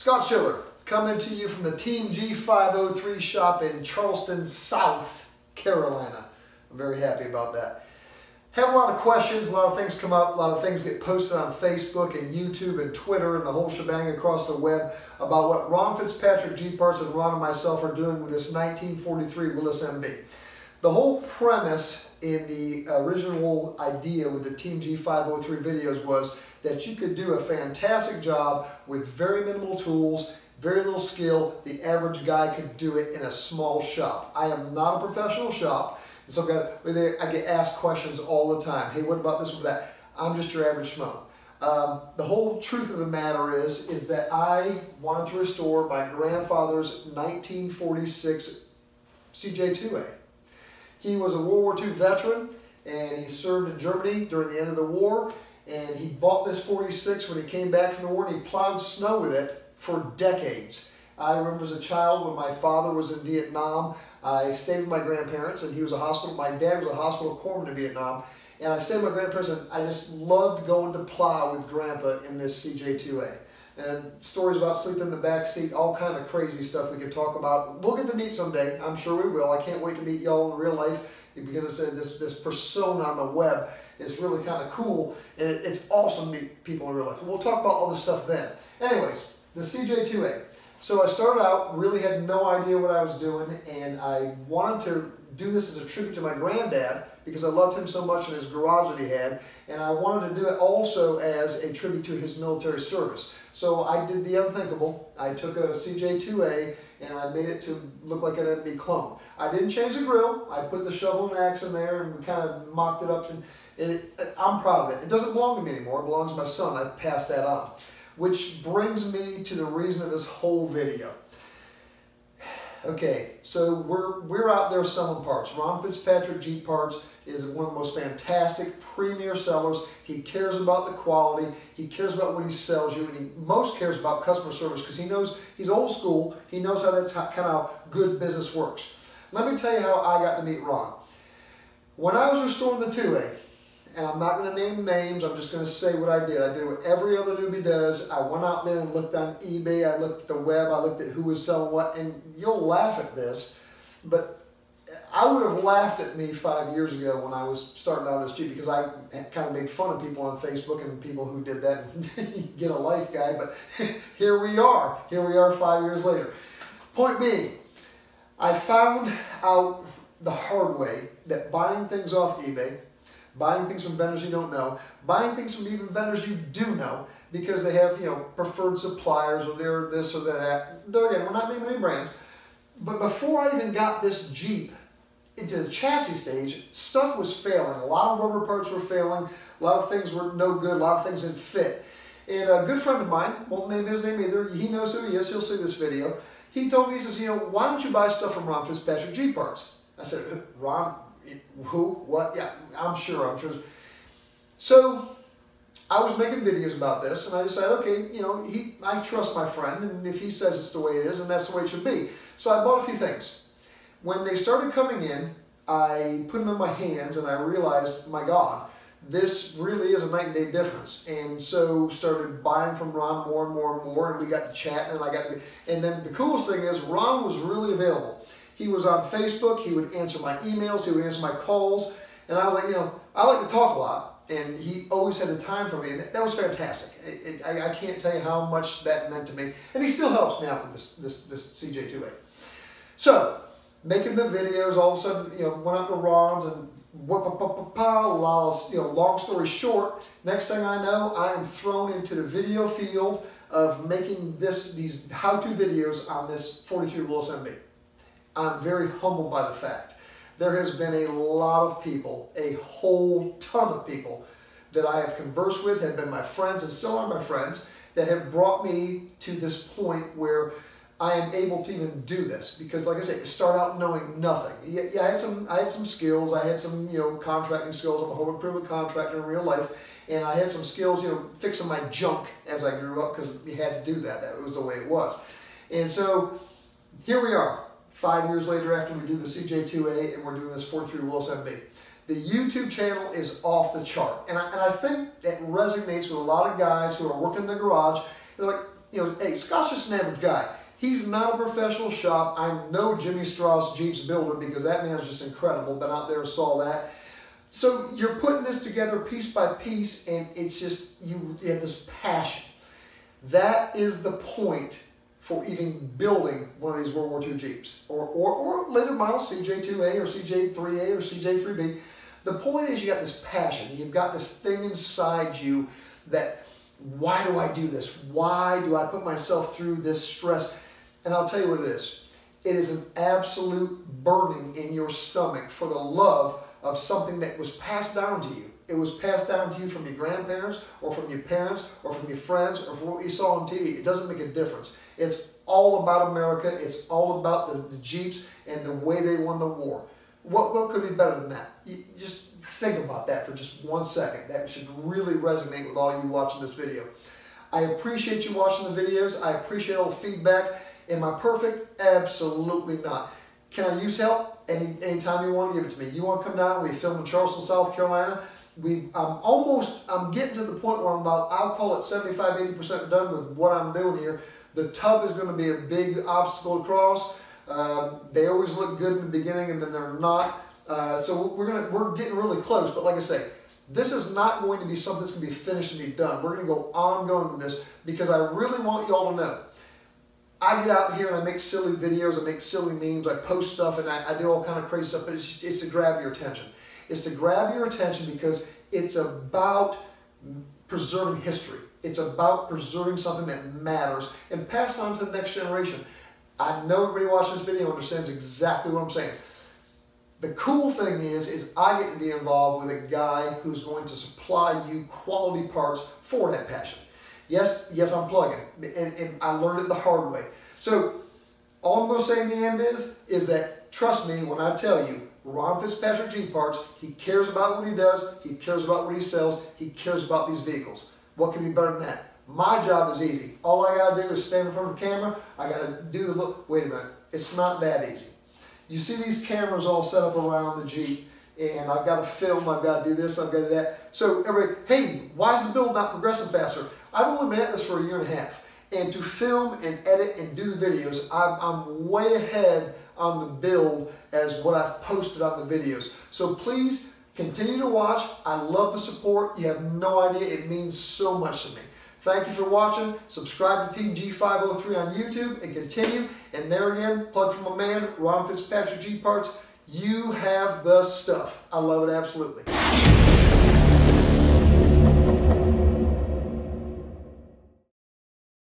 Scott Schiller, coming to you from the Team G503 shop in Charleston, South Carolina. I'm very happy about that. Have a lot of questions, a lot of things come up, a lot of things get posted on Facebook and YouTube and Twitter and the whole shebang across the web about what Ron Fitzpatrick, G-Parts, and Ron and myself are doing with this 1943 Willys MB. The whole premise in the original idea with the Team G503 videos was that you could do a fantastic job with very minimal tools, very little skill. The average guy could do it in a small shop. I am not a professional shop. And so I get asked questions all the time. Hey, what about this, what about that? I'm just your average schmo. The whole truth of the matter is that I wanted to restore my grandfather's 1946 CJ2A. He was a World War II veteran, and he served in Germany during the end of the war, and he bought this 46 when he came back from the war, and he plowed snow with it for decades. I remember as a child when my father was in Vietnam, I stayed with my grandparents, and he was a hospital, my dad was a hospital corpsman in Vietnam, and I stayed with my grandparents, and I just loved going to plow with Grandpa in this CJ2A. And stories about sleeping in the back seat, all kind of crazy stuff we could talk about. We'll get to meet someday. I'm sure we will. I can't wait to meet y'all in real life because it's this persona on the web is really kind of cool, and it's awesome to meet people in real life. We'll talk about all this stuff then. Anyways, the CJ2A. So I started out, really had no idea what I was doing, and I wanted to do this as a tribute to my granddad because I loved him so much in his garage that he had, and I wanted to do it also as a tribute to his military service. So I did the unthinkable. I took a CJ2A and I made it to look like an MB clone. I didn't change the grill. I put the shovel and axe in there and we kind of mocked it up. And I'm proud of it. It doesn't belong to me anymore. It belongs to my son. I've passed that on. Which brings me to the reason of this whole video. Okay, so we're out there selling parts. Ron Fitzpatrick G-Parts is one of the most fantastic premier sellers. He cares about the quality. He cares about what he sells you, and he most cares about customer service because he knows he's old school. He knows how kind of good business works. Let me tell you how I got to meet Ron. When I was restoring the 2A, and I'm not going to name names, I'm just going to say what I did. I did what every other newbie does. I went out there and looked on eBay, I looked at the web, I looked at who was selling what, and you'll laugh at this, but I would have laughed at me 5 years ago when I was starting out this Jeep because I kind of made fun of people on Facebook and people who did that and get a life guy, but here we are 5 years later. Point being, I found out the hard way that buying things off eBay, buying things from vendors you don't know, buying things from even vendors you do know because they have, preferred suppliers or they're this or that. There again, we're not naming any brands. But before I even got this Jeep into the chassis stage, stuff was failing. A lot of rubber parts were failing. A lot of things were no good. A lot of things didn't fit. And a good friend of mine, won't name his name either, he knows who he is, he'll see this video. He told me, he says, why don't you buy stuff from Ron Fitzpatrick G-Parts? I said, Ron? Who? What? Yeah, I'm sure. So I was making videos about this, and I decided, okay, I trust my friend, and if he says it's the way it is, and that's the way it should be. So I bought a few things. When they started coming in, I put them in my hands, and I realized, my God, this really is a night and day difference. And so started buying from Ron more and more and more, and we got to chatting, and then the coolest thing is Ron was really available. He was on Facebook, he would answer my emails, he would answer my calls, and I was like, I like to talk a lot, and he always had the time for me, and that was fantastic. I can't tell you how much that meant to me, and he still helps me out with this CJ2A. So, making the videos, all of a sudden, went up to Ron's, and long story short, next thing I know, I am thrown into the video field of making these how-to videos on this 43 Willys MB. I'm very humbled by the fact. There has been a lot of people, a whole ton of people that I have conversed with, have been my friends and still are my friends, that have brought me to this point where I am able to even do this. Because like I said, you start out knowing nothing. Yeah, I had some skills, I had some contracting skills. I'm a home improvement contractor in real life, and I had some skills, fixing my junk as I grew up because you had to do that. That was the way it was. And so here we are. 5 years later after we do the CJ2A and we're doing this 43 Willys MB. The YouTube channel is off the chart. And I think that resonates with a lot of guys who are working in the garage. They're like, hey, Scott's just an average guy. He's not a professional shop. I'm no Jimmy Strauss Jeeps builder because that man is just incredible. Been out there and saw that. So you're putting this together piece by piece, and it's just, you have this passion. That is the point for even building one of these World War II Jeeps or later models, CJ2A or CJ3A or CJ3B. The point is you got this passion. You've got this thing inside you that, why do I do this? Why do I put myself through this stress? And I'll tell you what it is. It is an absolute burning in your stomach for the love of something that was passed down to you. It was passed down to you from your grandparents or from your parents or from your friends or from what you saw on TV. It doesn't make a difference. It's all about America. It's all about the Jeeps and the way they won the war. What could be better than that? You just think about that for just 1 second. That should really resonate with all you watching this video. I appreciate you watching the videos. I appreciate all the feedback. Am I perfect? Absolutely not. Can I use help? Anytime you want to give it to me. You want to come down? We film in Charleston, South Carolina. I'm getting to the point where I'm about, I'll call it 75–80% done with what I'm doing here. The tub is going to be a big obstacle to cross. They always look good in the beginning and then they're not. So we're getting really close. But like I say, this is not going to be something that's going to be finished and be done. We're going to go ongoing with this because I really want y'all to know. I get out here and I make silly videos, I make silly memes, I post stuff, and I do all kind of crazy stuff, but it's to grab your attention. It's to grab your attention because it's about preserving history. It's about preserving something that matters and pass it on to the next generation. I know everybody watching this video understands exactly what I'm saying. The cool thing is I get to be involved with a guy who's going to supply you quality parts for that passion. Yes, I'm plugging, and I learned it the hard way. So all I'm going to say in the end is that, trust me when I tell you, Ron Fitzpatrick Jeep Parts, he cares about what he does, he cares about what he sells, he cares about these vehicles. What can be better than that? My job is easy. All I got to do is stand in front of the camera, I got to do the look. Wait a minute, it's not that easy. You see these cameras all set up around the Jeep, and I've got to film, I've got to do this, I've got to do that. So everybody, hey, why is the build not progressing faster? I've only been at this for a 1.5 years. And to film and edit and do the videos, I'm way ahead on the build as what I've posted on the videos. So please continue to watch. I love the support. You have no idea. It means so much to me. Thank you for watching. Subscribe to Team G503 on YouTube and continue. And there again, plug from my man, Ron Fitzpatrick Jeep Parts. You have the stuff. I love it absolutely.